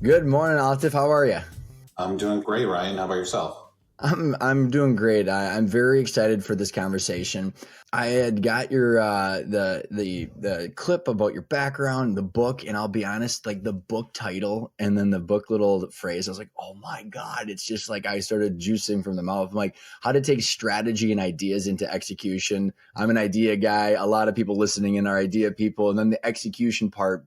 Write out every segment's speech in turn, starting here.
Good morning, Altif. How are you? I'm doing great, Ryan. How about yourself? I'm doing great. I'm very excited for this conversation. I had got your the clip about your background, the book, and I'll be honest, like the book title and then the book little phrase, I was like, oh my God, it's just like I started juicing from the mouth. I'm like, how to take strategy and ideas into execution. I'm an idea guy. A lot of people listening in are idea people, and then the execution part.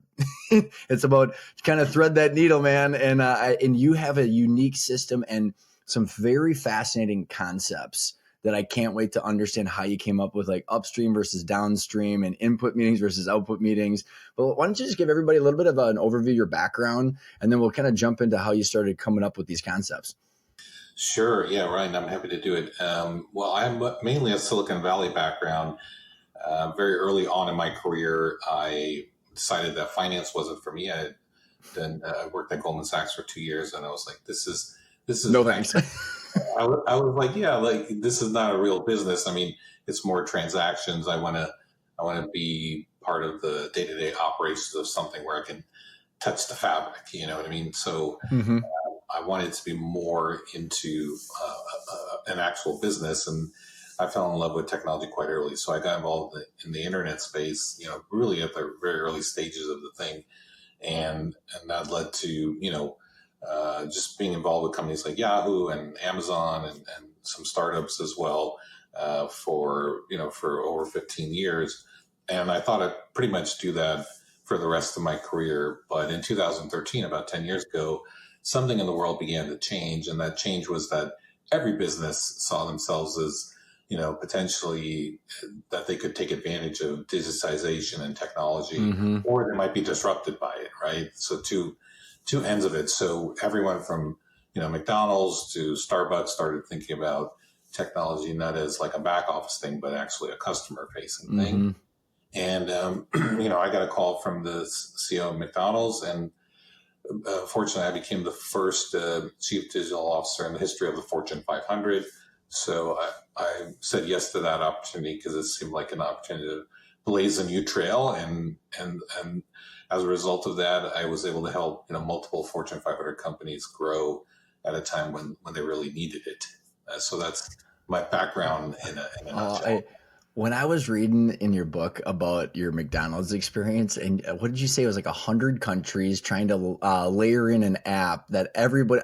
It's about kind of thread that needle, man. And you have a unique system and some very fascinating concepts that I can't wait to understand how you came up with, like upstream versus downstream and input meetings versus output meetings. But why don't you just give everybody a little bit of an overview of your background, and then we'll kind of jump into how you started coming up with these concepts. Sure. Yeah, Ryan, I'm happy to do it. Well, I'm mainly a Silicon Valley background. Very early on in my career, I decided that finance wasn't for me. I worked at Goldman Sachs for 2 years, and I was like, this is No bank. thanks. I was like, yeah, like this is not a real business. I mean, it's more transactions. I want to be part of the day to day operations of something where I can touch the fabric. You know what I mean? So Mm-hmm. I wanted to be more into an actual business, and I fell in love with technology quite early. So I got involved in the internet space, really at the very early stages of the thing, and that led to just being involved with companies like Yahoo and Amazon and some startups as well for over 15 years, and I thought I'd pretty much do that for the rest of my career. But in 2013, about 10 years ago, something in the world began to change. And that change was that every business saw themselves as, potentially that they could take advantage of digitization and technology, Mm-hmm. or they might be disrupted by it, right? So two ends of it. So everyone from, McDonald's to Starbucks started thinking about technology not as like a back office thing, but actually a customer facing thing. Mm-hmm. And, I got a call from the CEO of McDonald's, and fortunately, I became the first chief digital officer in the history of the Fortune 500. So I said yes to that opportunity because it seemed like an opportunity to blaze a new trail, and as a result of that, I was able to help multiple Fortune 500 companies grow at a time when they really needed it. So that's my background in a I nutshell. when I was reading in your book about your McDonald's experience, and what did you say it was like 100 countries trying to layer in an app that everybody.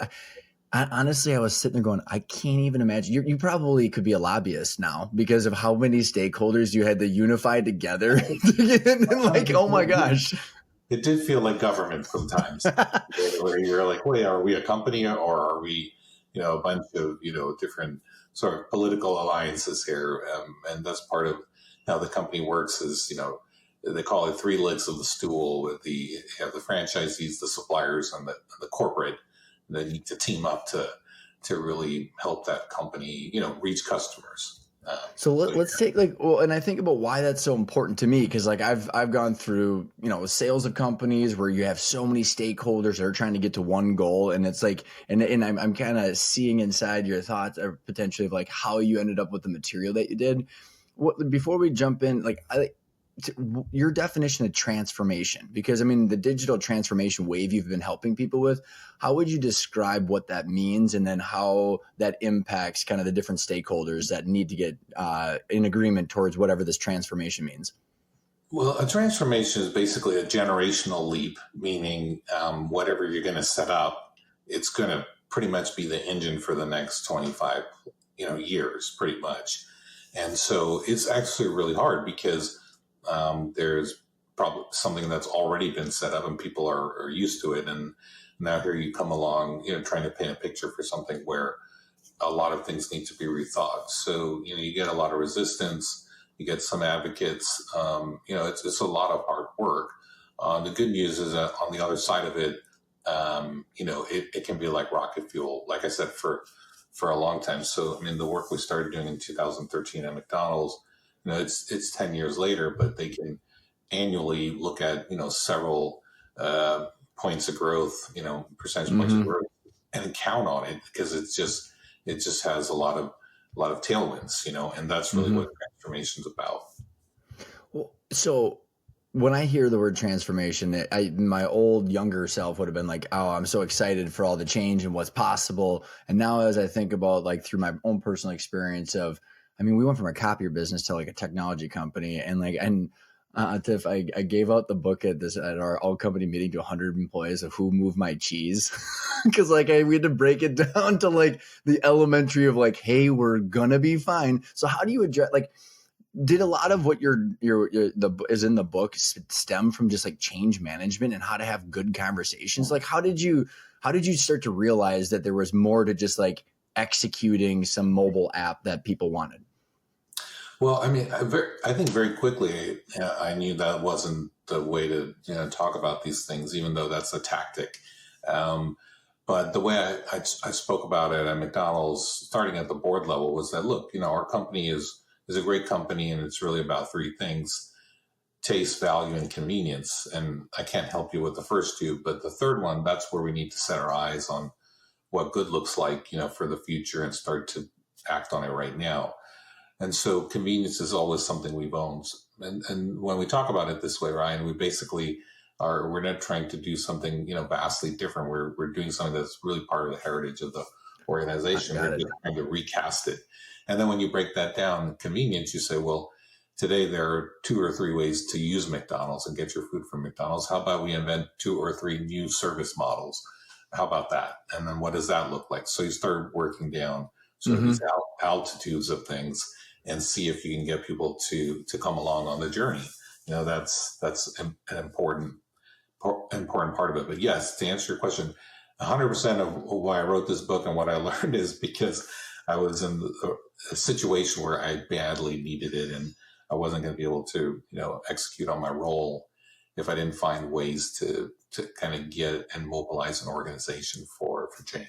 Honestly, I was sitting there going, I can't even imagine. You probably could be a lobbyist now because of how many stakeholders you had to unify together. And like, oh my gosh. It did feel like government sometimes, where you're like, wait, are we a company or are we, a bunch of, different sort of political alliances here? And that's part of how the company works is, they call it three legs of the stool with the franchisees, the suppliers, and the corporate that need to team up to really help that company, reach customers. So So let's take like, well, and I think about why that's so important to me because like I've gone through sales of companies where you have so many stakeholders that are trying to get to one goal, and it's like, and I'm kind of seeing inside your thoughts or potentially of like how you ended up with the material that you did. Before we jump in, like your definition of transformation, because I mean the digital transformation wave you've been helping people with, how would you describe what that means and then how that impacts kind of the different stakeholders that need to get in agreement towards whatever this transformation means? Well, a transformation is basically a generational leap, meaning whatever you're going to set up, it's going to pretty much be the engine for the next 25, years, pretty much. And so it's actually really hard because there's probably something that's already been set up and people are used to it. And now here you come along, trying to paint a picture for something where a lot of things need to be rethought. So, you get a lot of resistance, you get some advocates, it's a lot of hard work. The good news is that on the other side of it, it can be like rocket fuel, like I said, for a long time. So, I mean, the work we started doing in 2013 at McDonald's, it's 10 years later, but they can annually look at, several points of growth, percentage points of Mm-hmm. growth and count on it because it just has a lot of tailwinds, and that's really Mm-hmm. what transformation's about. Well, so when I hear the word transformation, my old younger self would have been like, oh, I'm so excited for all the change and what's possible. And now as I think about like through my own personal experience of, I mean, we went from a copier business to like a technology company Tiff, I gave out the book at our all company meeting to 100 employees of who moved my cheese. Cause like we had to break it down to like the elementary of like, hey, we're gonna be fine. So how do you address like, did a lot of what is in the book stem from just like change management and how to have good conversations? Like, how did you start to realize that there was more to just like executing some mobile app that people wanted? Well, I mean, I think very quickly I knew that wasn't the way to talk about these things, even though that's a tactic. But the way I spoke about it at McDonald's, starting at the board level, was that look, our company is a great company, and it's really about three things: taste, value, and convenience. And I can't help you with the first two, but the third one, that's where we need to set our eyes on what good looks like, for the future and start to act on it right now. And so convenience is always something we've owned. And when we talk about it this way, Ryan, we basically we're not trying to do something, vastly different. We're doing something that's really part of the heritage of the organization. We're just trying to recast it. And then when you break that down, convenience, you say, well, today there are 2 or 3 ways to use McDonald's and get your food from McDonald's. How about we invent 2 or 3 new service models? How about that? And then what does that look like? So you start working down sort of these altitudes of things and see if you can get people to come along on the journey. That's an important part of it. But yes, to answer your question, 100% of why I wrote this book and what I learned is because I was in a situation where I badly needed it, and I wasn't going to be able to, execute on my role if I didn't find ways to kind of get and mobilize an organization for change.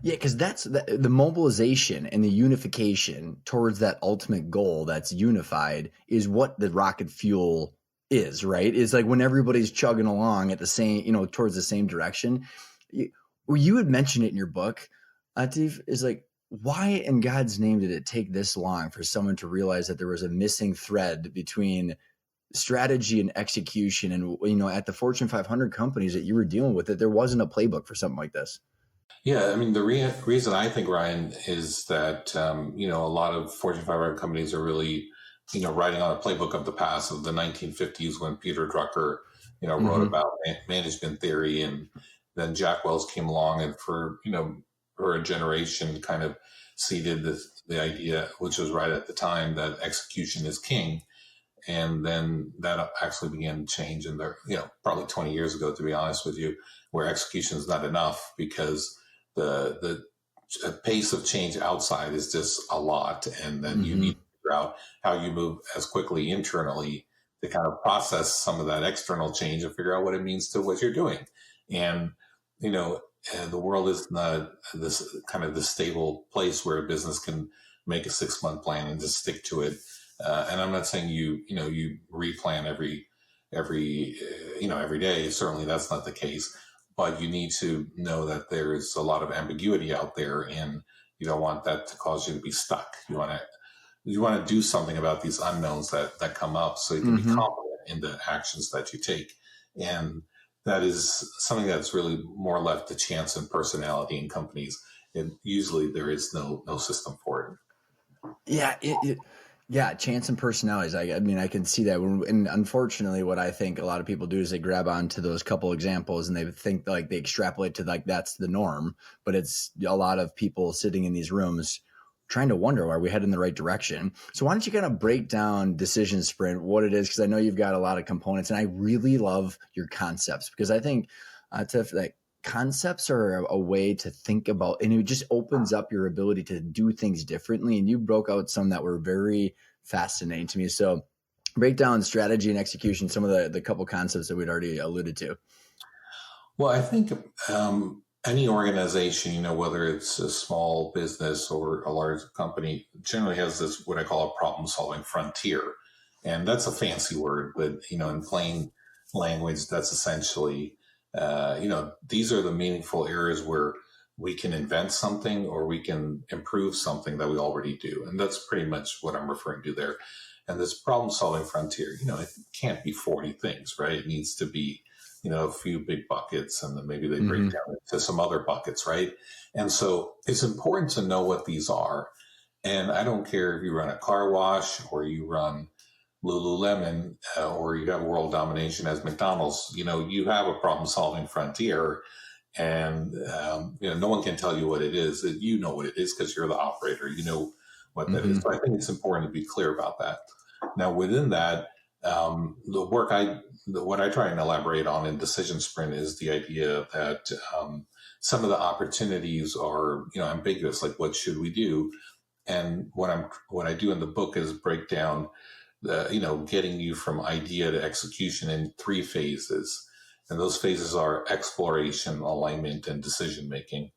Yeah, because that's the mobilization and the unification towards that ultimate goal that's unified is what the rocket fuel is, right? It's like when everybody's chugging along at the same, towards the same direction. You had mentioned it in your book, Atif, is like, why in God's name did it take this long for someone to realize that there was a missing thread between strategy and execution? And, at the Fortune 500 companies that you were dealing with, that there wasn't a playbook for something like this. Yeah, I mean, the reason I think, Ryan, is that, a lot of Fortune 500 companies are really, writing on a playbook of the past, of the 1950s when Peter Drucker, wrote about management theory. And then Jack Welch came along and for a generation kind of seeded the idea, which was right at the time, that execution is king. And then that actually began to change in probably 20 years ago, to be honest with you, where execution is not enough because the pace of change outside is just a lot. And then you need to figure out how you move as quickly internally to kind of process some of that external change and figure out what it means to what you're doing. And, the world is not this kind of the stable place where a business can make a 6-month plan and just stick to it. And I'm not saying you replan every day. Certainly that's not the case. But you need to know that there's a lot of ambiguity out there, and you don't want that to cause you to be stuck. You want to do something about these unknowns that come up, so you can be confident in the actions that you take. And that is something that's really more left to chance and personality in companies. And usually there is no system for it. Yeah. Yeah, chance and personalities. I mean, I can see that. And unfortunately, what I think a lot of people do is they grab onto those couple examples and they think like they extrapolate to like that's the norm. But it's a lot of people sitting in these rooms trying to wonder, are we heading in the right direction? So why don't you kind of break down Decision Sprint, what it is? Because I know you've got a lot of components, and I really love your concepts because I think like concepts are a way to think about, and it just opens up your ability to do things differently. And you broke out some that were very fascinating to me. So break down strategy and execution, some of the couple concepts that we'd already alluded to. Well, I think any organization, whether it's a small business or a large company, generally has this, what I call a problem solving frontier. And that's a fancy word, but, in plain language, that's essentially, these are the meaningful areas where we can invent something or we can improve something that we already do. And that's pretty much what I'm referring to there. And this problem solving frontier, it can't be 40 things, right? It needs to be, a few big buckets, and then maybe they break down into some other buckets, right? And so it's important to know what these are. And I don't care if you run a car wash or you run Lululemon or you have world domination as McDonald's, you have a problem solving frontier, and no one can tell you what it is. You know what it is because you're the operator. You know what that is. So I think it's important to be clear about that. Now, within that, what I try and elaborate on in Decision Sprint is the idea that some of the opportunities are ambiguous. Like, what should we do? And what I do in the book is break down getting you from idea to execution in 3 phases. And those phases are exploration, alignment, and decision making.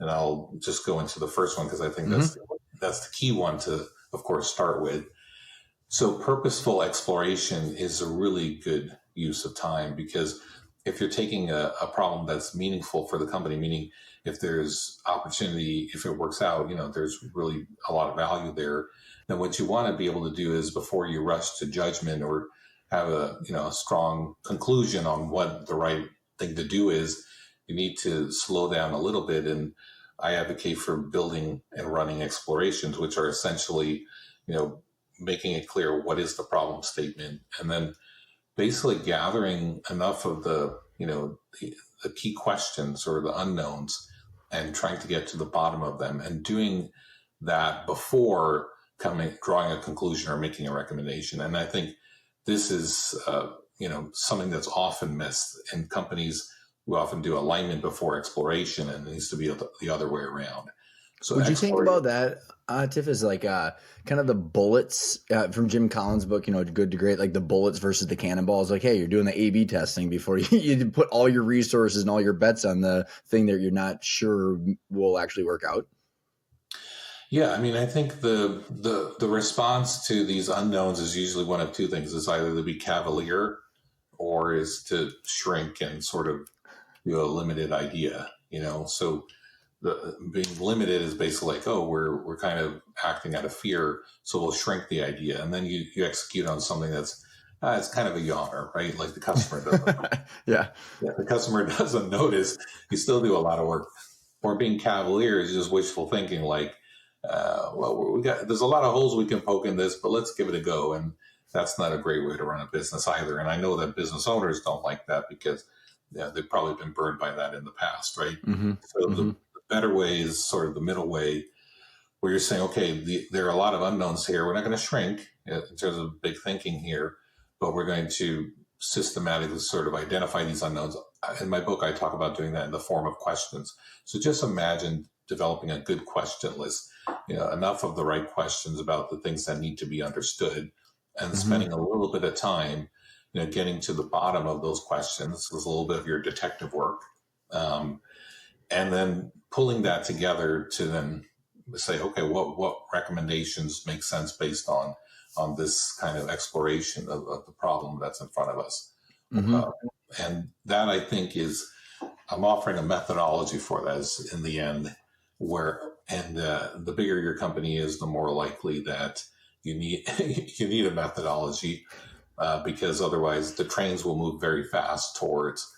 And I'll just go into the first one because I think that's the key one to, of course, start with. So purposeful exploration is a really good use of time, because if you're taking a problem that's meaningful for the company, meaning if there's opportunity, if it works out, there's really a lot of value there. Then what you want to be able to do is, before you rush to judgment or have a strong conclusion on what the right thing to do is, you need to slow down a little bit. And I advocate for building and running explorations, which are essentially, making it clear what is the problem statement, and then basically gathering enough of the key questions or the unknowns and trying to get to the bottom of them, and doing that before drawing a conclusion or making a recommendation. And I think this is something that's often missed in companies. We often do alignment before exploration, and it needs to be the other way around. So would you think about that, Tiff, as like kind of the bullets from Jim Collins' book, Good to Great, like the bullets versus the cannonballs? Like, hey, you're doing the A/B testing before you put all your resources and all your bets on the thing that you're not sure will actually work out. Yeah, I mean, I think the response to these unknowns is usually one of 2 things. It's either to be cavalier or is to shrink and sort of do a limited idea, So being limited is basically like, oh, we're kind of acting out of fear, so we'll shrink the idea, and then you execute on something that's it's kind of a yawner, right? Like the customer doesn't. Yeah, the customer doesn't notice. You still do a lot of work. Or being cavalier is just wishful thinking, like, there's a lot of holes we can poke in this, but let's give it a go. And that's not a great way to run a business either. And I know that business owners don't like that, because they've probably been burned by that in the past, right? So the better way is sort of the middle way, where you're saying, okay, there are a lot of unknowns here. We're not going to shrink in terms of big thinking here, but we're going to systematically sort of identify these unknowns. In my book, I talk about doing that in the form of questions. So just imagine developing a good question list, enough of the right questions about the things that need to be understood, and spending a little bit of time, getting to the bottom of those questions. Is a little bit of your detective work. And then pulling that together to then say, okay, what recommendations make sense based on this kind of exploration of the problem that's in front of us. And that, I think, I'm offering a methodology for that in the end, the bigger your company is, the more likely that you need a methodology, because otherwise the trains will move very fast towards,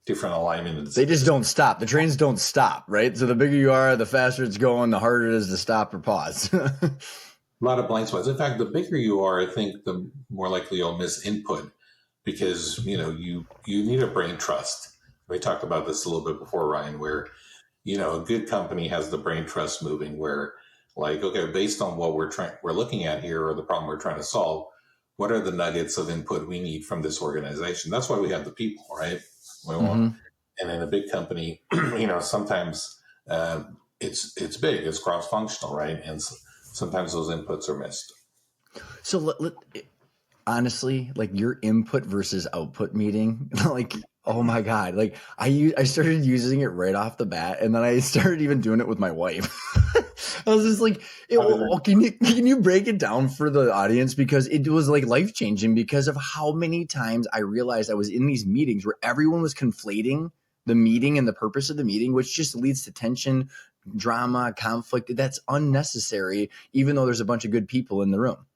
different alignment. They just don't stop. The trains don't stop, right? So the bigger you are, the faster it's going, the harder it is to stop or pause. A lot of blind spots. In fact, the bigger you are, I think the more likely you'll miss input, because, you need a brain trust. We talked about this a little bit before, Ryan, where, a good company has the brain trust moving, where, like, okay, based on what we're looking at here, or the problem we're trying to solve, what are the nuggets of input we need from this organization? That's why we have the people, right? And in a big company, sometimes it's big, it's cross-functional, right? And sometimes those inputs are missed. So honestly, like your input versus output meeting, like, oh my God, like I started using it right off the bat, and then I started even doing it with my wife. I was just like, can you break it down for the audience? Because it was like life-changing, because of how many times I realized I was in these meetings where everyone was conflating the meeting and the purpose of the meeting, which just leads to tension, drama, conflict. That's unnecessary, even though there's a bunch of good people in the room.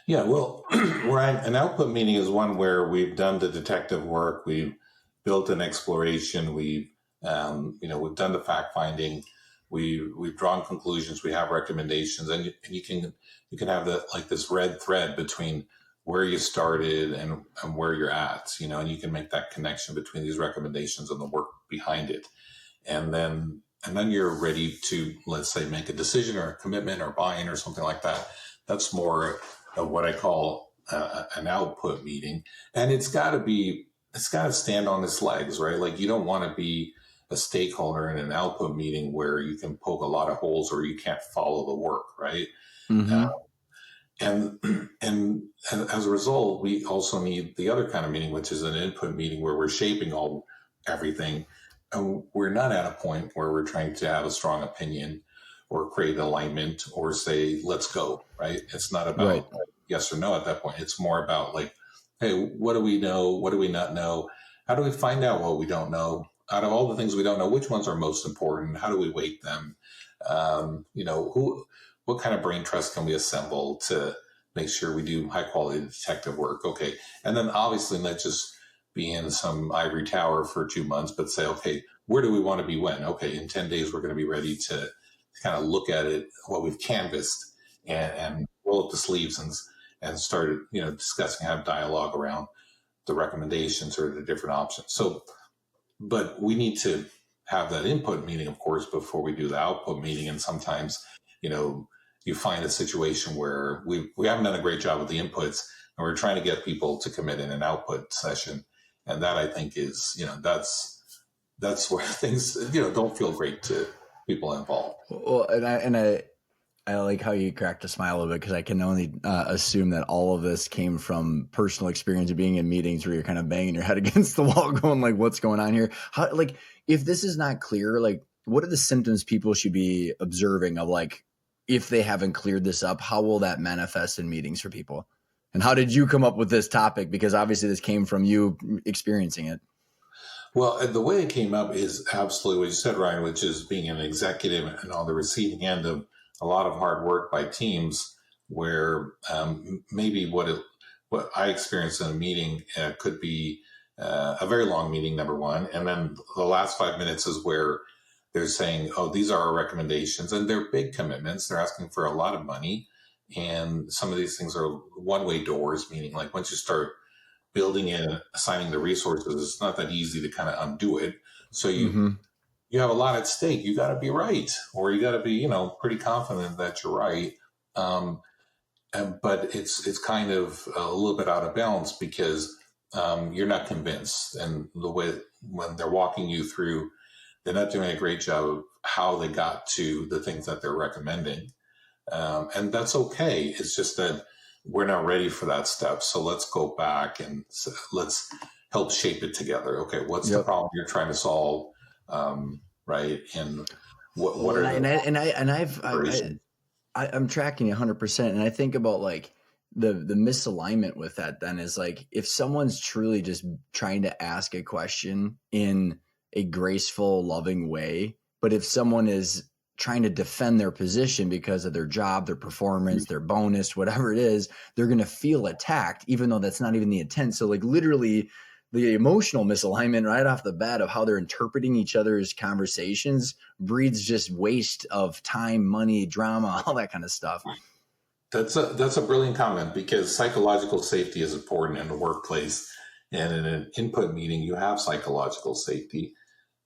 Yeah, well, Ryan, an output meeting is one where we've done the detective work, we've built an exploration, we've done the fact finding, we've drawn conclusions, we have recommendations, and you can have this red thread between where you started and where you're at, and you can make that connection between these recommendations and the work behind it, and then you're ready to, let's say, make a decision or a commitment or buy-in or something like that. That's more of what I call an output meeting, and it's got to stand on its legs, right? Like, you don't want to be a stakeholder in an output meeting where you can poke a lot of holes or you can't follow the work, right? Mm-hmm. And and as a result, we also need the other kind of meeting, which is an input meeting where we're shaping everything, and we're not at a point where we're trying to have a strong opinion or create alignment or say let's go, right? It's not about Right. yes or no at that point. It's more about like, hey, what do we know? What do we not know? How do we find out what we don't know? Out of all the things we don't know, which ones are most important? How do we weight them? What kind of brain trust can we assemble to make sure we do high quality detective work? Okay. And then obviously not just be in some ivory tower for 2 months, but say, okay, where do we want to be when? Okay, in 10 days, we're going to be ready to kind of look at it, what we've canvassed, and roll up the sleeves and start, discussing, have dialogue around the recommendations or the different options. So, but we need to have that input meeting, of course, before we do the output meeting. And sometimes, you find a situation where we haven't done a great job with the inputs, and we're trying to get people to commit in an output session. And that, I think, is, that's where things, don't feel great to people involved. Well, and I like how you cracked a smile a little bit, because I can only assume that all of this came from personal experience of being in meetings where you're kind of banging your head against the wall going like, what's going on here? How, like, if this is not clear, like, what are the symptoms people should be observing of, like, if they haven't cleared this up, how will that manifest in meetings for people? And how did you come up with this topic? Because obviously this came from you experiencing it. Well, the way it came up is absolutely what you said, Ryan, which is being an executive and on the receiving end of a lot of hard work by teams where maybe what I experienced in a meeting could be a very long meeting, number one. And then the last 5 minutes is where they're saying, oh, these are our recommendations. And they're big commitments. They're asking for a lot of money. And some of these things are one-way doors, meaning like once you start building in, assigning the resources, it's not that easy to kind of undo it. So you have a lot at stake. You got to be right, or you got to be, pretty confident that you're right. But it's kind of a little bit out of balance because you're not convinced. And the way when they're walking you through, they're not doing a great job of how they got to the things that they're recommending. And that's okay. It's just that we're not ready for that step. So let's go back and let's help shape it together. Okay, what's the problem you're trying to solve? Right. And what are I'm tracking 100%. And I think about like the misalignment with that then is like, if someone's truly just trying to ask a question in a graceful, loving way, but if someone is trying to defend their position because of their job, their performance, their bonus, whatever it is, they're going to feel attacked, even though that's not even the intent. So like literally the emotional misalignment right off the bat of how they're interpreting each other's conversations breeds just waste of time, money, drama, all that kind of stuff. That's a brilliant comment, because psychological safety is important in the workplace. And in an input meeting, you have psychological safety,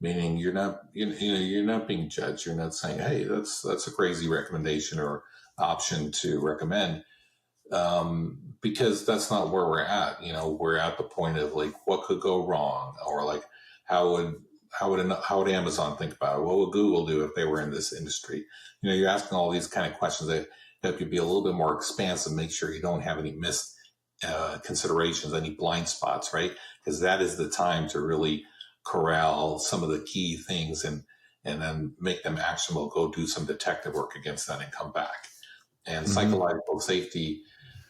meaning you're not being judged. You're not saying, hey, that's a crazy recommendation or option to recommend. Because that's not where we're at. We're at the point of like, what could go wrong, or like, how would Amazon think about it? What would Google do if they were in this industry? You're asking all these kind of questions that help you be a little bit more expansive, make sure you don't have any missed considerations, any blind spots, right? Because that is the time to really corral some of the key things and then make them actionable. Go do some detective work against that and come back. And psychological safety.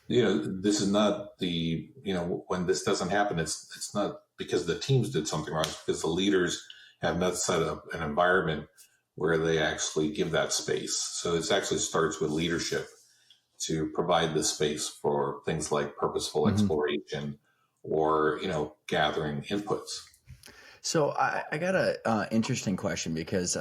This is not when this doesn't happen, it's not because the teams did something wrong. It's because the leaders have not set up an environment where they actually give that space. So it actually starts with leadership. to provide the space for things like purposeful Hmm. exploration or, gathering inputs. So I got a interesting question because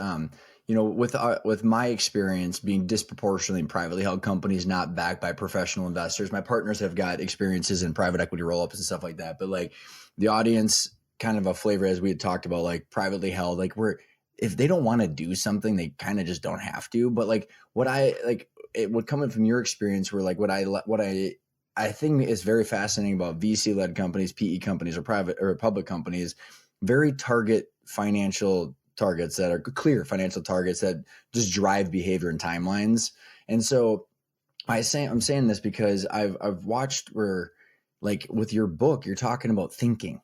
with my experience being disproportionately in privately held companies not backed by professional investors, my partners have got experiences in private equity roll-ups and stuff like that. But like the audience, kind of a flavor as we had talked about, like privately held, like we're if they don't want to do something, they kind of just don't have to. But like what I like, it would come in from your experience, where like what I think is very fascinating about VC led companies, PE companies, or private or public companies, very target financial targets that are clear financial targets that just drive behavior and timelines. And so I'm saying this because I've watched where, like with your book, you're talking about thinking,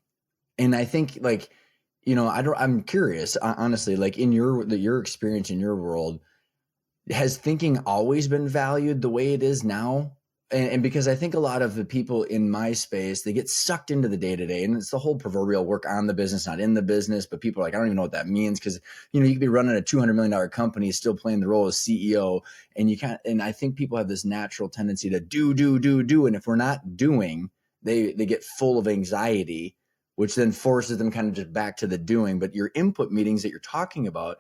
and I think like, I'm curious, honestly, like in your experience in your world, has thinking always been valued the way it is now? And because I think a lot of the people in my space, they get sucked into the day to day, and it's the whole proverbial work on the business, not in the business. But people are like, I don't even know what that means, because you could be running a $200 million company, still playing the role as CEO, and you can't. And I think people have this natural tendency to do, and if we're not doing, they get full of anxiety, which then forces them kind of just back to the doing. But your input meetings that you're talking about,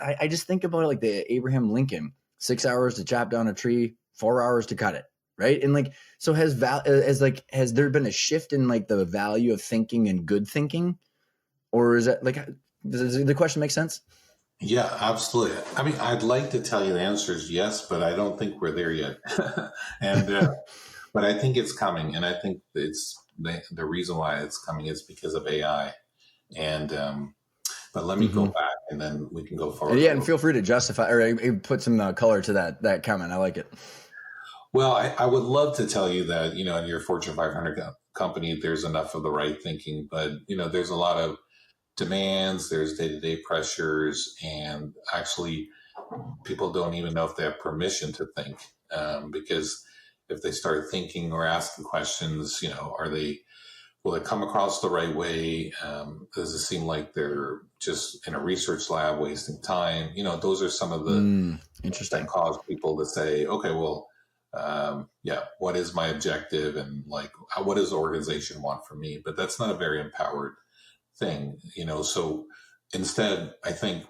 I just think about it like the Abraham Lincoln, 6 hours to chop down a tree, 4 hours to cut it. Right. And like, so has there been a shift in like the value of thinking and good thinking, or is that like, does the question make sense? Yeah, absolutely. I mean, I'd like to tell you the answer is yes, but I don't think we're there yet. and But I think it's coming, and I think it's the reason why it's coming is because of AI. And But let me go Mm-hmm. back, and then we can go forward And a yeah, and little. feel free to justify or put some color to that comment. I like it. Well, I would love to tell you that, in your Fortune 500 company, there's enough of the right thinking, but, there's a lot of demands, there's day to day pressures, and actually, people don't even know if they have permission to think. Because if they start thinking or asking questions, will they come across the right way? Does it seem like they're just in a research lab wasting time? Those are some of the that Interesting. cause people to say, okay, well, yeah, what is my objective, and like, what does the organization want from me? But that's not a very empowered thing. So instead, I think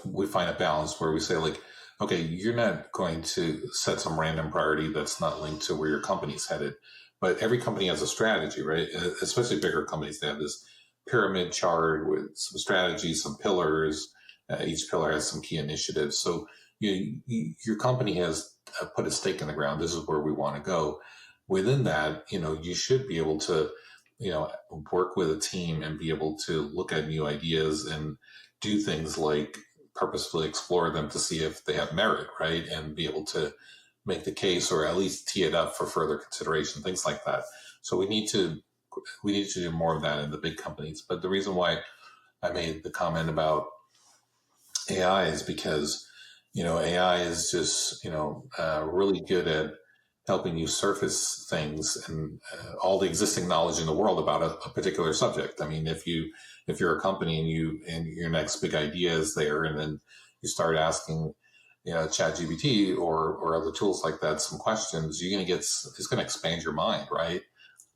we find a balance where we say, like, okay, you're not going to set some random priority that's not linked to where your company's headed, but every company has a strategy, right? Especially bigger companies, they have this pyramid chart with some strategies, some pillars. Each pillar has some key initiatives. So your company has put a stake in the ground. This is where we want to go. Within that, you should be able to, work with a team and be able to look at new ideas and do things like purposefully explore them to see if they have merit, right? And be able to make the case or at least tee it up for further consideration, things like that. So we need to do more of that in the big companies. But the reason why I made the comment about AI is because AI is just really good at helping you surface things and all the existing knowledge in the world about a particular subject. I mean, if you're a company and your next big idea is there, and then you start asking ChatGPT or other tools like that some questions, it's going to expand your mind, right?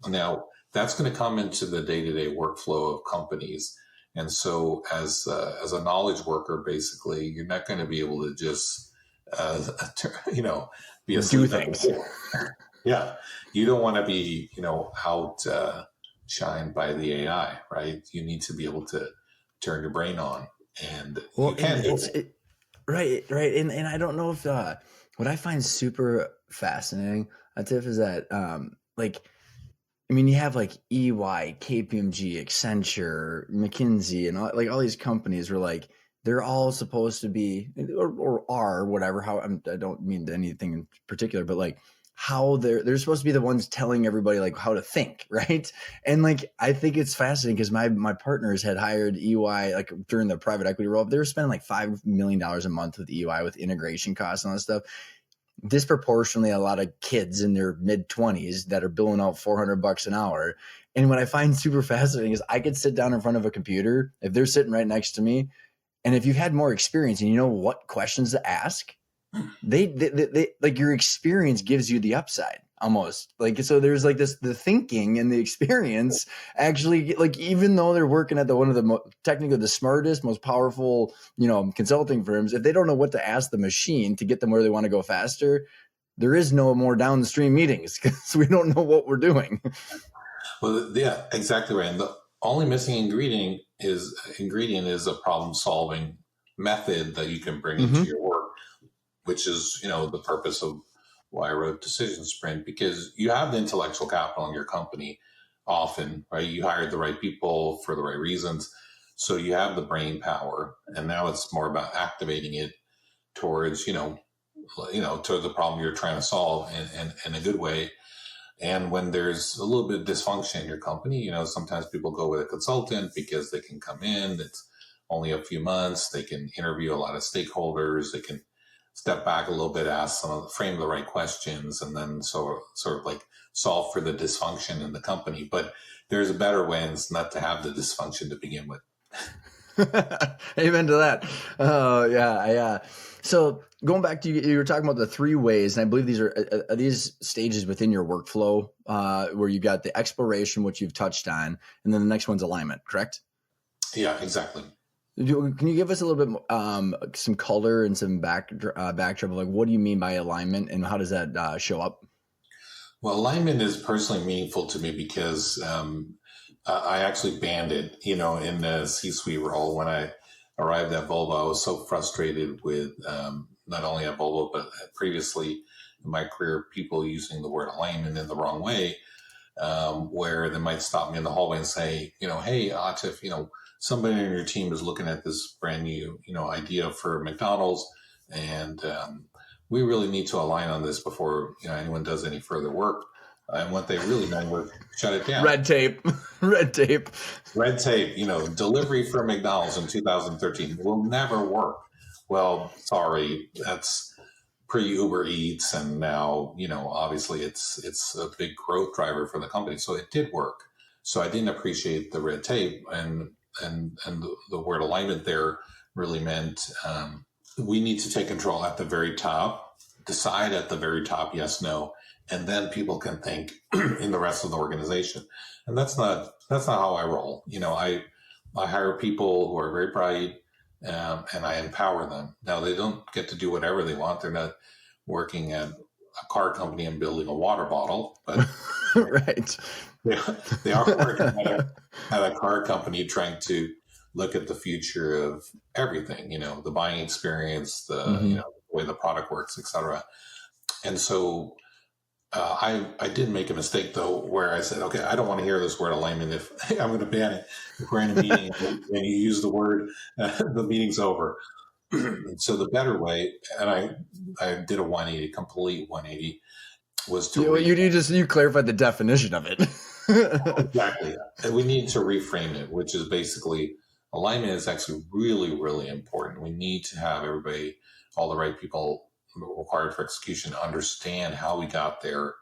Now that's going to come into the day-to-day workflow of companies. And so, as a knowledge worker, basically, you're not going to be able to just, uh, be Do asleep at the things. wheel. Yeah, you don't want to be, out shined by the AI, right? You need to be able to turn your brain on, and you Well, and can do it. right. And I don't know if what I find super fascinating, Tiff, is that like, I mean, you have like EY, KPMG, Accenture, McKinsey, and all these companies where like they're all supposed to be, or are whatever. I don't mean anything in particular, but like how they're supposed to be the ones telling everybody like how to think, right? And like I think it's fascinating because my partners had hired EY like during the private equity role. They were spending like $5 million a month with EY with integration costs and all that stuff, disproportionately a lot of kids in their mid 20s that are billing out $400 an hour. And what I find super fascinating is I could sit down in front of a computer if they're sitting right next to me. And if you've had more experience and you know what questions to ask, they like your experience gives you the upside almost like, so there's like this, the thinking and the experience actually, like, even though they're working at one of the technically the smartest, most powerful, consulting firms, if they don't know what to ask the machine to get them where they want to go faster, there is no more downstream meetings because we don't know what we're doing. Well, yeah, exactly right. And the only missing ingredient is a problem solving method that you can bring into your work, which is, the purpose of why I wrote Decision Sprint, because you have the intellectual capital in your company often, right? You hired the right people for the right reasons. So you have the brain power, and now it's more about activating it towards, towards the problem you're trying to solve in a good way. And when there's a little bit of dysfunction in your company, sometimes people go with a consultant because they can come in, it's only a few months, they can interview a lot of stakeholders, they can step back a little bit, frame the right questions, and then sort of like solve for the dysfunction in the company. But there's a better way, and it's not to have the dysfunction to begin with. Amen to that. Oh, yeah. So going back to you were talking about the 3 ways, and I believe these are these stages within your workflow where you got the exploration, which you've touched on, and then the next one's alignment, correct? Yeah, exactly. Can you give us a little bit some color and some backdrop of like, what do you mean by alignment and how does that show up? Well, alignment is personally meaningful to me because I actually banned it, in the C-suite role. When I arrived at Volvo, I was so frustrated with not only at Volvo, but previously in my career, people using the word alignment in the wrong way, where they might stop me in the hallway and say, hey, Atif, somebody on your team is looking at this brand new, idea for McDonald's, and we really need to align on this before anyone does any further work. And what they really meant was shut it down. Red tape. Delivery for McDonald's in 2013 will never work. Well, sorry, that's pre-Uber Eats, and now obviously it's a big growth driver for the company. So it did work. So I didn't appreciate the red tape, and the word alignment there really meant we need to take control at the very top, decide at the very top, yes, no, and then people can think in the rest of the organization. And that's not how I roll. I hire people who are very bright, and I empower them. Now, they don't get to do whatever they want. They're not working at a car company and building a water bottle, but right. They are working at a car company trying to look at the future of everything, the buying experience, the way the product works, etc. And so I did make a mistake, though, where I said, okay, I don't want to hear this word alignment. If I'm going to ban it, if we're in a meeting and you use the word, the meeting's over. So the better way, and I did a complete 180, was to you clarified the definition of it. Exactly. And we need to reframe it, which is basically alignment is actually really, really important. We need to have everybody, all the right people required for execution, understand how we got there.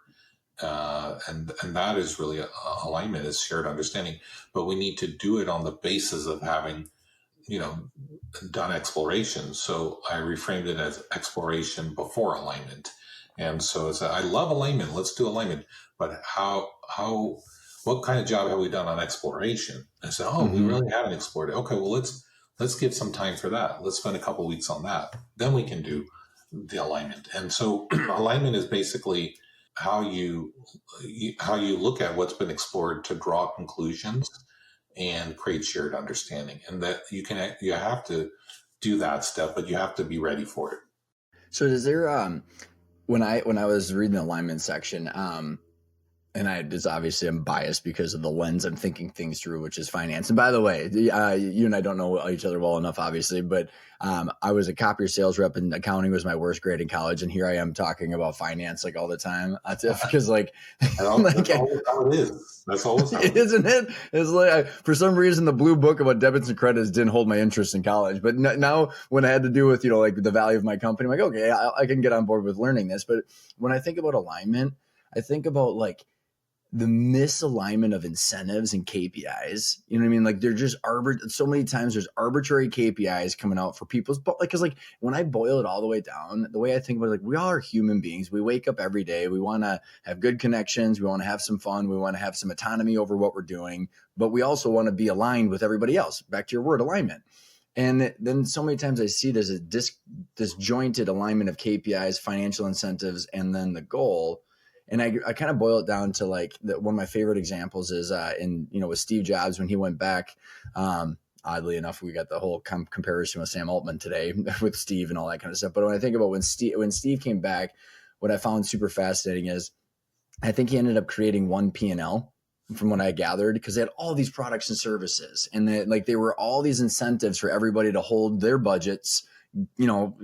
And that is really alignment is shared understanding. But we need to do it on the basis of having, done exploration. So I reframed it as exploration before alignment. And so it's I love alignment. Let's do alignment. But what kind of job have we done on exploration? I said, we really haven't explored it. Okay, well, let's give some time for that. Let's spend a couple of weeks on that. Then we can do the alignment. And so alignment is basically how you look at what's been explored to draw conclusions and create shared understanding. And that you have to do that step, but you have to be ready for it. So is there when I was reading the alignment section, and I'm biased because of the lens I'm thinking things through, which is finance. And by the way, you and I don't know each other well enough, obviously, but I was a copier sales rep, and accounting was my worst grade in college. And here I am talking about finance like all the time. Because that's always how it is. That's always how it is. Isn't it? It's like for some reason the blue book about debits and credits didn't hold my interest in college. But now when I had to do with like the value of my company, I'm like, okay, I can get on board with learning this. But when I think about alignment, I think about like the misalignment of incentives and KPIs. You know what I mean? Like they're just so many times there's arbitrary KPIs coming out for people's, but like, cause like when I boil it all the way down, the way I think about it, like we all are human beings. We wake up every day. We want to have good connections. We want to have some fun. We want to have some autonomy over what we're doing, but we also want to be aligned with everybody else. Back to your word, alignment. And then so many times I see there's a disjointed alignment of KPIs, financial incentives, and then the goal. And I kind of boil it down to like one of my favorite examples is with Steve Jobs when he went back. Oddly enough, we got the whole comparison with Sam Altman today with Steve and all that kind of stuff. But when I think about when Steve came back, what I found super fascinating is I think he ended up creating one P&L from what I gathered, because they had all these products and services, and they were all these incentives for everybody to hold their budgets,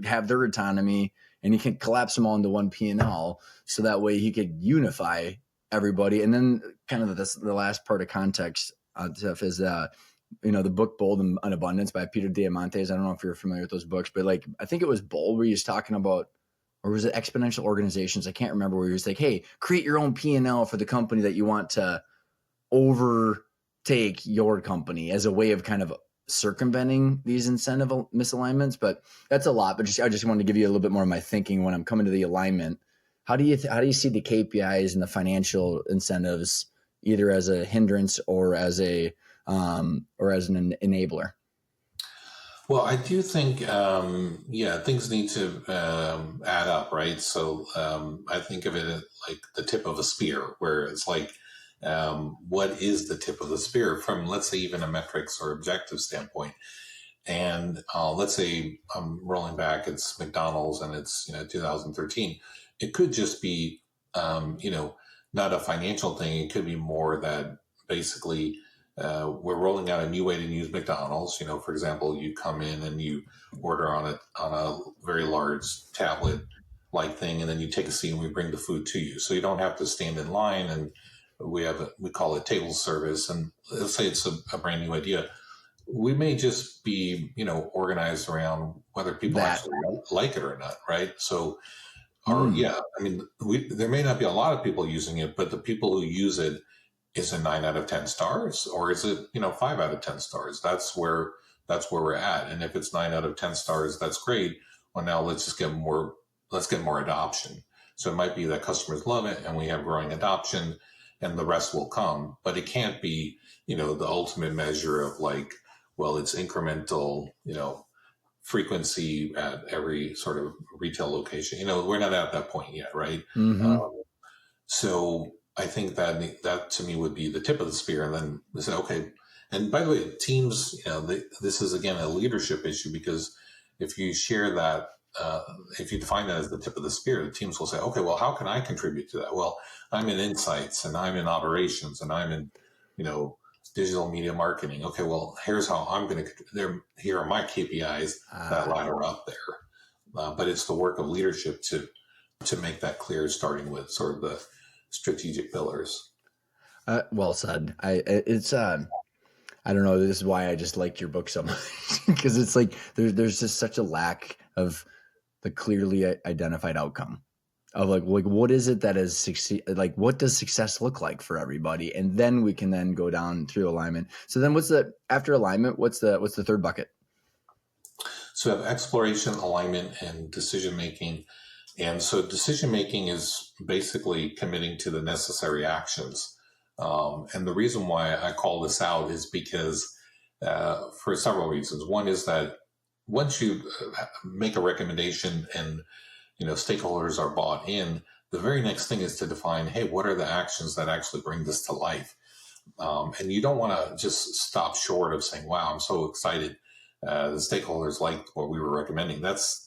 have their autonomy, and he can collapse them all into one P&L. So that way he could unify everybody. And then kind of the last part of context stuff is, the book Bold and Abundance by Peter Diamandis. I don't know if you're familiar with those books, but like, I think it was Bold where he was talking about, or was it Exponential Organizations? I can't remember, where he was like, hey, create your own P&L for the company that you want to overtake your company, as a way of kind of circumventing these incentive misalignments. But that's a lot. But I just wanted to give you a little bit more of my thinking when I'm coming to the alignment. How do you see the KPIs and the financial incentives either as a hindrance or as an enabler? Well, I do think, things need to add up, right? So I think of it like the tip of a spear, where it's like, what is the tip of the spear from, let's say, even a metrics or objective standpoint? And let's say I'm rolling back, it's McDonald's and it's 2013. It could just be not a financial thing. It could be more that basically we're rolling out a new way to use McDonald's. For example, you come in and you order on a very large tablet like thing, and then you take a seat and we bring the food to you, so you don't have to stand in line. And we call it table service. And let's say it's a brand new idea. We may just be, organized around whether people actually like it or not, right? So, there may not be a lot of people using it, but the people who use it, is it 9 out of 10 stars, or is it 5 out of 10 stars? That's where we're at. And if it's 9 out of 10 stars, that's great. Well, now let's get more adoption. So it might be that customers love it and we have growing adoption, and the rest will come. But it can't be, the ultimate measure of like, well, it's incremental, frequency at every sort of retail location. We're not at that point yet, right? Mm-hmm. So I think that to me would be the tip of the spear. And then we say, okay. And by the way, teams, this is again a leadership issue, because if you share that, if you define that as the tip of the spear, the teams will say, okay, well, how can I contribute to that? Well, I'm in insights, and I'm in operations, and I'm in, digital media marketing. Okay, well, here's how I'm going to, here are my KPIs that ladder up there. But it's the work of leadership to make that clear, starting with sort of the strategic pillars. Well said. I don't know. This is why I just liked your book so much, because it's like there's just such a lack of the clearly identified outcome of like what is it that is succeed? Like, what does success look like for everybody? And then we can then go down through alignment. So then after alignment, what's the third bucket? So we have exploration, alignment, and decision-making. And so decision-making is basically committing to the necessary actions. And the reason why I call this out is because for several reasons. One is that once you make a recommendation and stakeholders are bought in, the very next thing is to define, hey, what are the actions that actually bring this to life? And you don't want to just stop short of saying, wow, I'm so excited. The stakeholders liked what we were recommending. That's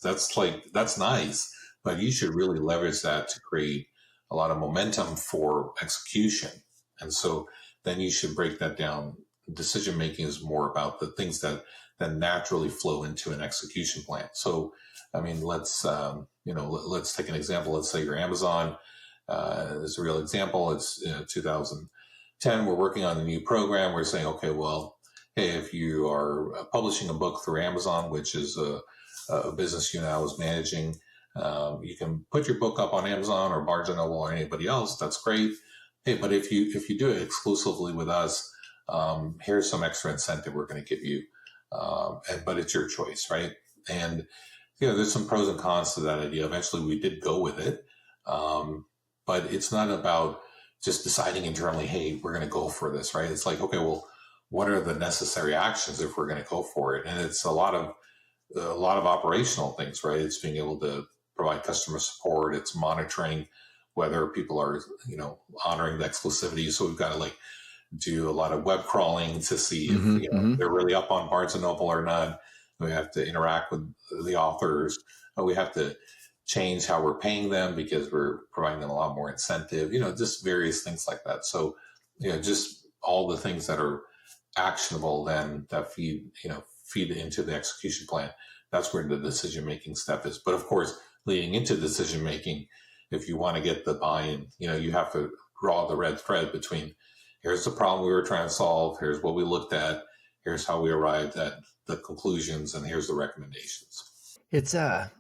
nice, but you should really leverage that to create a lot of momentum for execution. And so then you should break that down. Decision making is more about the things that naturally flow into an execution plan. So, I mean, let's take an example. Let's say you're Amazon. It's a real example. It's 2010. We're working on a new program. We're saying, okay, well, hey, if you are publishing a book through Amazon, which is a business unit I was managing, you can put your book up on Amazon or Barnes & Noble or anybody else. That's great. hey, but if you do it exclusively with us, here's some extra incentive we're going to give you, but it's your choice, right? And there's some pros and cons to that idea. Eventually, we did go with it, but it's not about just deciding internally, hey, we're going to go for this, right? It's like, okay, well, what are the necessary actions if we're going to go for it? And it's a lot of operational things, right? It's being able to provide customer support. It's monitoring whether people are, honoring the exclusivity. So we've got to like do a lot of web crawling to see if they're really up on Barnes and Noble or not. We have to interact with the authors. We have to change how we're paying them because we're providing them a lot more incentive. Just various things like that. So, just all the things that are actionable then that feed into the execution plan. That's where the decision making step is. But of course, leading into decision making, if you want to get the buy-in, you have to draw the red thread between here's the problem we were trying to solve, here's what we looked at, here's how we arrived at the conclusions, and here's the recommendations. It's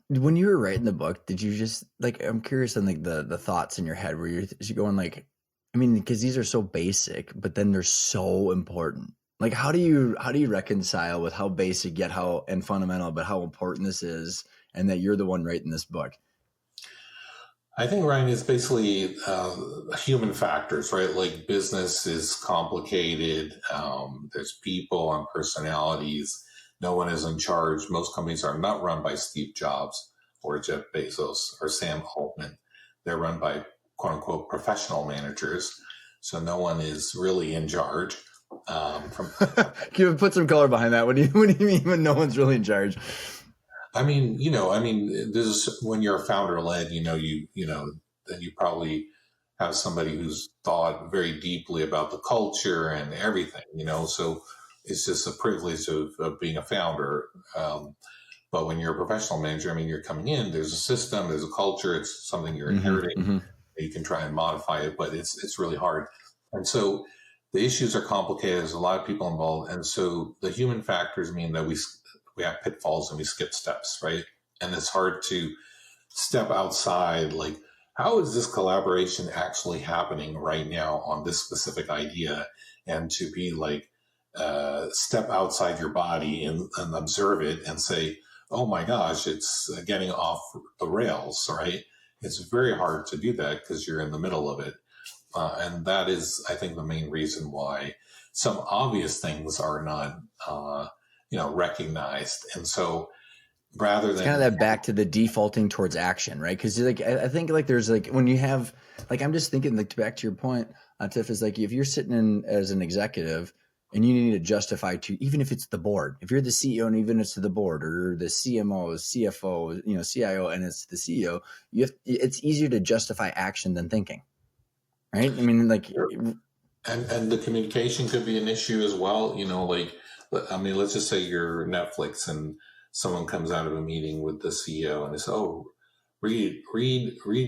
when you were writing the book, did you just like, I'm curious on like the thoughts in your head where you're going like, I mean, because these are so basic, but then they're so important. Like, how do you reconcile with how basic yet how and fundamental, but how important this is, and that you're the one writing this book? I think, Ryan, is basically human factors, right? Like business is complicated. There's people and personalities. No one is in charge. Most companies are not run by Steve Jobs or Jeff Bezos or Sam Altman. They're run by quote unquote professional managers. So no one is really in charge. Can you put some color behind that? What do you mean when no one's really in charge? I mean, this is when you're a founder led, then you probably have somebody who's thought very deeply about the culture and everything, so it's just a privilege of being a founder. But when you're a professional manager, you're coming in, there's a system, there's a culture, it's something you're inheriting. You can try and modify it, but it's really hard. And so the issues are complicated. There's a lot of people involved. And so the human factors mean that we have pitfalls and we skip steps, right? And it's hard to step outside, like, how is this collaboration actually happening right now on this specific idea? And to be like, step outside your body and observe it and say, oh my gosh, it's getting off the rails, right? It's very hard to do that because you're in the middle of it. And that is, I think, the main reason why some obvious things are not, recognized. And so rather than... It's kind of that back to the defaulting towards action, right? Because like, I think like there's like, when you have, like, I'm just thinking like back to your point, Tiff, is like if you're sitting in as an executive and you need to justify to, even if it's the board, if you're the CEO and even it's to the board or the CMO, CFO, CIO, and it's the CEO, it's easier to justify action than thinking. Right. I mean, like, and the communication could be an issue as well. Let's just say you're Netflix and someone comes out of a meeting with the CEO and they say, "Oh, Reed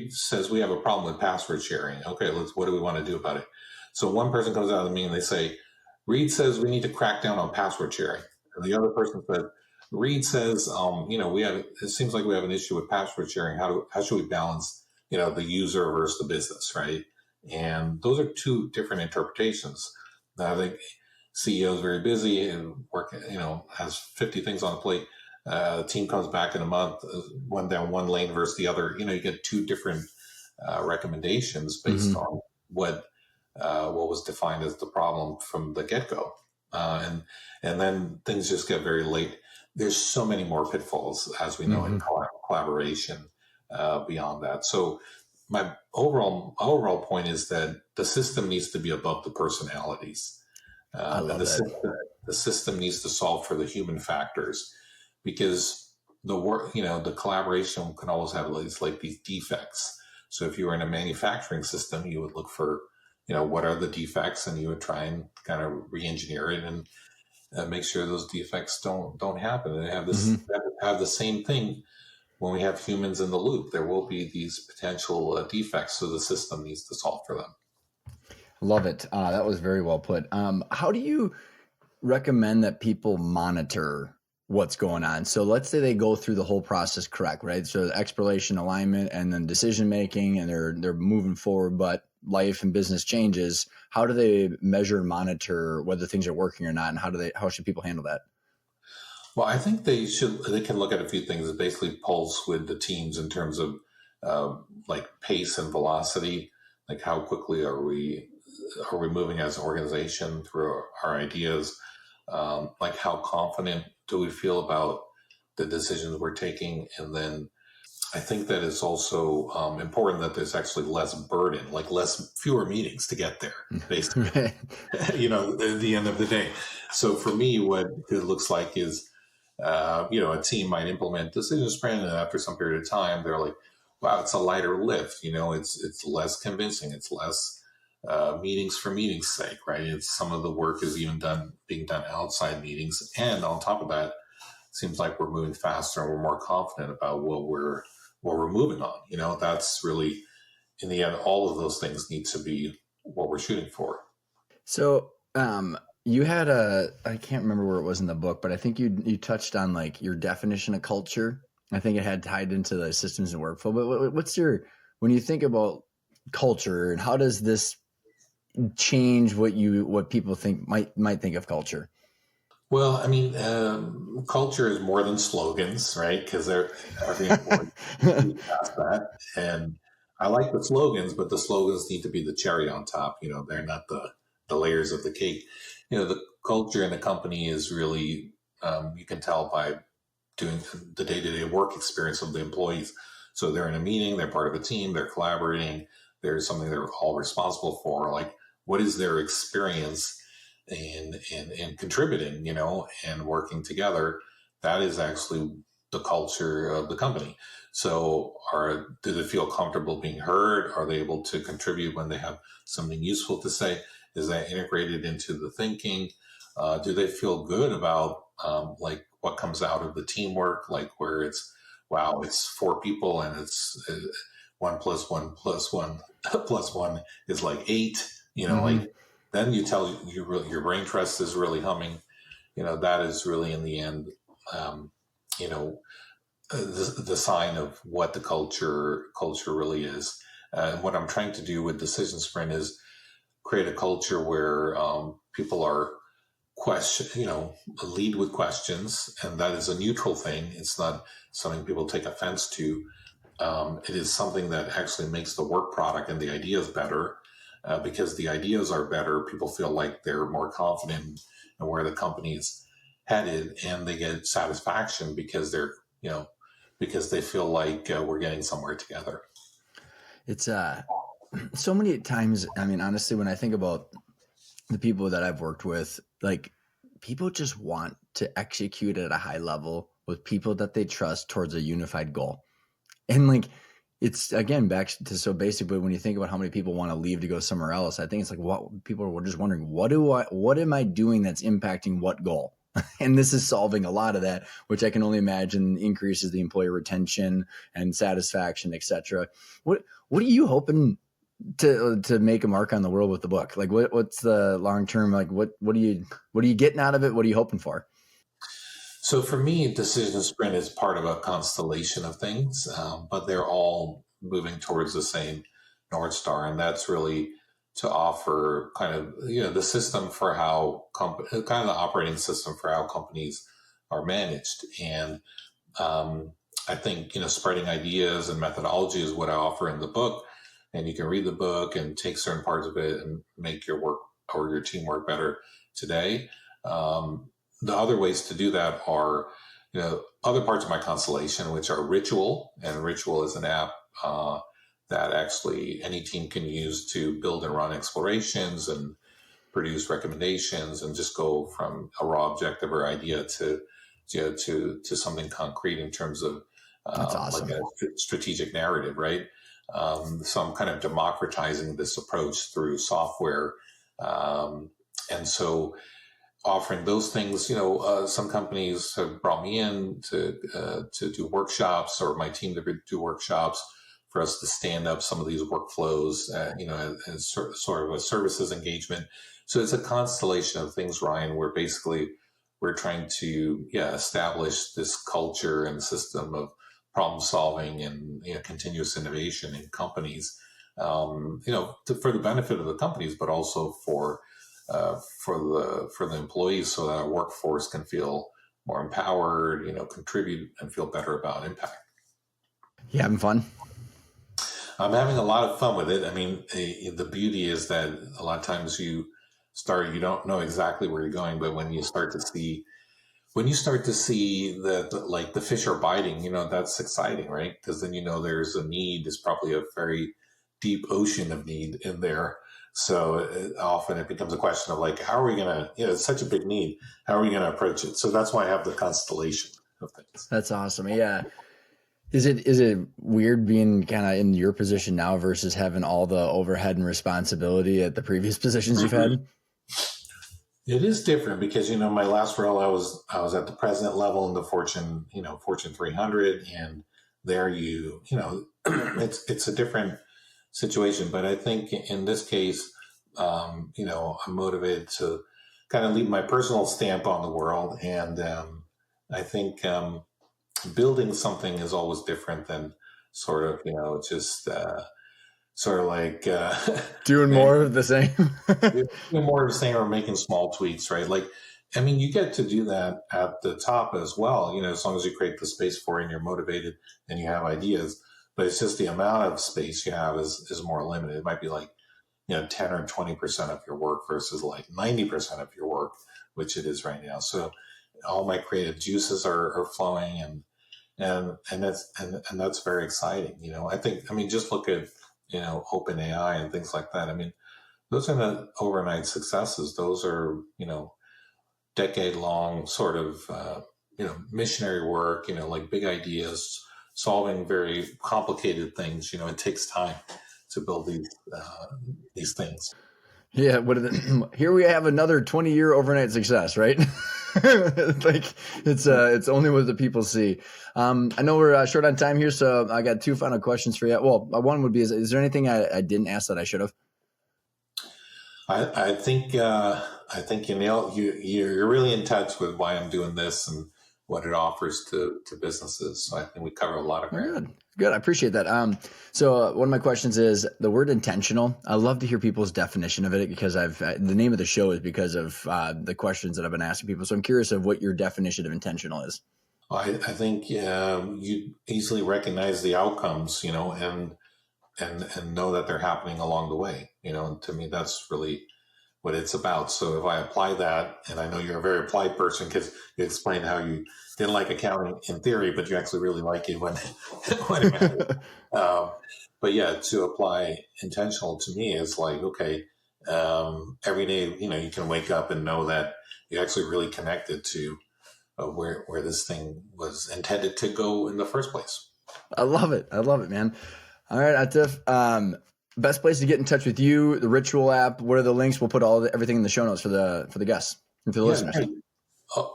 says we have a problem with password sharing. Okay, what do we want to do about it?" So one person comes out of the meeting and they say, "Reed says we need to crack down on password sharing," and the other person said, "Reed says, it seems like we have an issue with password sharing. How should we balance, the user versus the business, right?" And those are two different interpretations. I think CEO is very busy and has 50 things on the plate. The team comes back in a month, one down one lane versus the other. You get two different recommendations based on what was defined as the problem from the get-go. And then things just get very late. There's so many more pitfalls, as we know, in collaboration beyond that. So my overall point is that the system needs to be above the personalities. The system needs to solve for the human factors, because the collaboration can always have these defects. So if you were in a manufacturing system, you would look for, what are the defects, and you would try and kind of re-engineer it and make sure those defects don't happen. And have the same thing. When we have humans in the loop, there will be these potential defects, so the system needs to solve for them. Love it. That was very well put. How do you recommend that people monitor what's going on? So let's say they go through the whole process correct, right? So exploration, alignment, and then decision making, and they're moving forward. But life and business changes, how do they measure and monitor whether things are working or not, and how should people handle that? Well, I think they can look at a few things that basically pulse with the teams in terms of like pace and velocity, like how quickly are we moving as an organization through our ideas, like how confident do we feel about the decisions we're taking, and then I think that it's also important that there's actually less burden, like fewer meetings to get there, basically. Right. At the end of the day. So for me, what it looks like is, a team might implement decision sprint, and after some period of time, they're like, "Wow, it's a lighter lift. It's less convincing. It's less meetings for meetings' sake, right? It's some of the work is even being done outside meetings, and on top of that, it seems like we're moving faster and we're more confident about what we're moving on. That's really, in the end, all of those things need to be what we're shooting for." So, you had I can't remember where it was in the book, but I think you touched on like your definition of culture. I think it had tied into the systems and workflow, but when you think about culture, and how does this change what people might think of culture? Well, I mean, culture is more than slogans, right? Because they're every important past that. And I like the slogans, but the slogans need to be the cherry on top. They're not the layers of the cake. The culture in the company is really, you can tell by doing the day-to-day work experience of the employees. So they're in a meeting, they're part of a team, they're collaborating, there's something they're all responsible for. Like, what is their experience and contributing, and working together? That is actually the culture of the company. So do they feel comfortable being heard? Are they able to contribute when they have something useful to say? Is that integrated into the thinking? Do they feel good about like what comes out of the teamwork? Like where wow, it's 4 people and it's 1+1+1 +1 is like 8. Like then you tell your brain trust is really humming. That is really in the end, you know, the sign of what the culture really is. And what I'm trying to do with Decision Sprint is create a culture where people are lead with questions, and that is a neutral thing. It's not something people take offense to. It is something that actually makes the work product and the ideas better. Because the ideas are better, people feel like they're more confident in where the company is headed, and they get satisfaction because because they feel like we're getting somewhere together. It's so many times. I mean, honestly, when I think about the people that I've worked with, like people just want to execute at a high level with people that they trust towards a unified goal, and like. It's again back to so basically when you think about how many people want to leave to go somewhere else, I think it's like what people are just wondering, what am I doing that's impacting what goal? And this is solving a lot of that, which I can only imagine increases the employee retention and satisfaction, etc. What are you hoping to make a mark on the world with the book? Like what's the long term, like what are you getting out of it? What are you hoping for? So for me, Decision Sprint is part of a constellation of things, but they're all moving towards the same North Star. And that's really to offer kind of, the system for how kind of the operating system for how companies are managed. And I think, spreading ideas and methodology is what I offer in the book. And you can read the book and take certain parts of it and make your work or your team work better today. The other ways to do that are, other parts of my constellation, which are Ritual. And Ritual is an app that actually any team can use to build and run explorations and produce recommendations and just go from a raw objective or idea to something concrete in terms of That's awesome. like a strategic narrative, right? So I'm kind of democratizing this approach through software. And so offering those things, some companies have brought me in to do workshops, or my team to do workshops for us to stand up some of these workflows, as sort of a services engagement. So it's a constellation of things, Ryan, where basically we're trying to establish this culture and system of problem solving and continuous innovation in companies for the benefit of the companies, but also for the employees, so that our workforce can feel more empowered, contribute and feel better about impact. You having fun? I'm having a lot of fun with it. I mean, the beauty is that a lot of times you don't know exactly where you're going, but when you start to see that, like, the fish are biting, that's exciting, right? Because then there's a need. There's probably a very deep ocean of need in there. So often it becomes a question of, like, how are we going to, it's such a big need. How are we going to approach it? So that's why I have the constellation of things. That's awesome. Yeah. Is it weird being kind of in your position now versus having all the overhead and responsibility at the previous positions you've had? It is different because, my last role, I was at the president level in the Fortune 300, and there it's a different situation. But I think in this case, I'm motivated to kind of leave my personal stamp on the world. And I think building something is always different than sort of, just sort of like doing more of the same. Doing more of the same or making small tweaks, right? Like, I mean, you get to do that at the top as well, as long as you create the space for it and you're motivated and you have ideas. But it's just the amount of space you have is more limited. It might be like, 10 or 20% of your work versus like 90% of your work, which it is right now. So all my creative juices are flowing, and that's very exciting. Just look at, OpenAI and things like that. I mean, those are not overnight successes. Those are, decade-long sort of, missionary work, like big ideas, solving very complicated things. It takes time to build these things. Yeah. Here we have another 20-year overnight success, right? Like it's only what the people see. I know we're short on time here, so I got two final questions for you. Well, one would be: is there anything I didn't ask that I should have? I think you nailed. You're really in touch with why I'm doing this and what it offers to businesses. So I think we cover a lot of ground. Good. I appreciate that. So one of my questions is the word intentional. I love to hear people's definition of it because the name of the show is because of the questions that I've been asking people. So I'm curious of what your definition of intentional is. Well, I think you easily recognize the outcomes, and know that they're happening along the way. And to me, that's really what it's about. So if I apply that, and I know you're a very applied person because you explained how you didn't like accounting in theory, but you actually really like it when it matters. But yeah, to apply intentional to me is like, okay, every day, you can wake up and know that you're actually really connected to where this thing was intended to go in the first place. I love it, man. All right, Atif. Best place to get in touch with you, the Ritual app. What are the links? We'll put everything in the show notes for the guests and for the listeners. Great.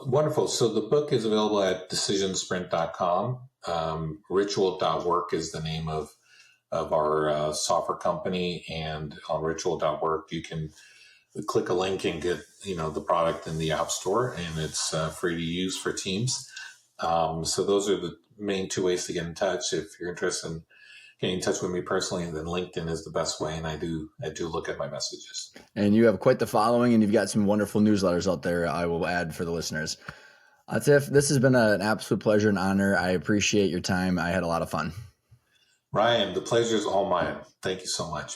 Wonderful. So the book is available at decisionsprint.com. Ritual.work is the name of our software company, and on ritual.work you can click a link and get the product in the App Store, and it's free to use for teams. So those are the main two ways to get in touch. If you're interested in getting in touch with me personally, then LinkedIn is the best way, and I do look at my messages. And you have quite the following, and you've got some wonderful newsletters out there I will add for the listeners. Atif, this has been an absolute pleasure and honor. I appreciate your time. I had a lot of fun. Ryan, the pleasure is all mine. Thank you so much.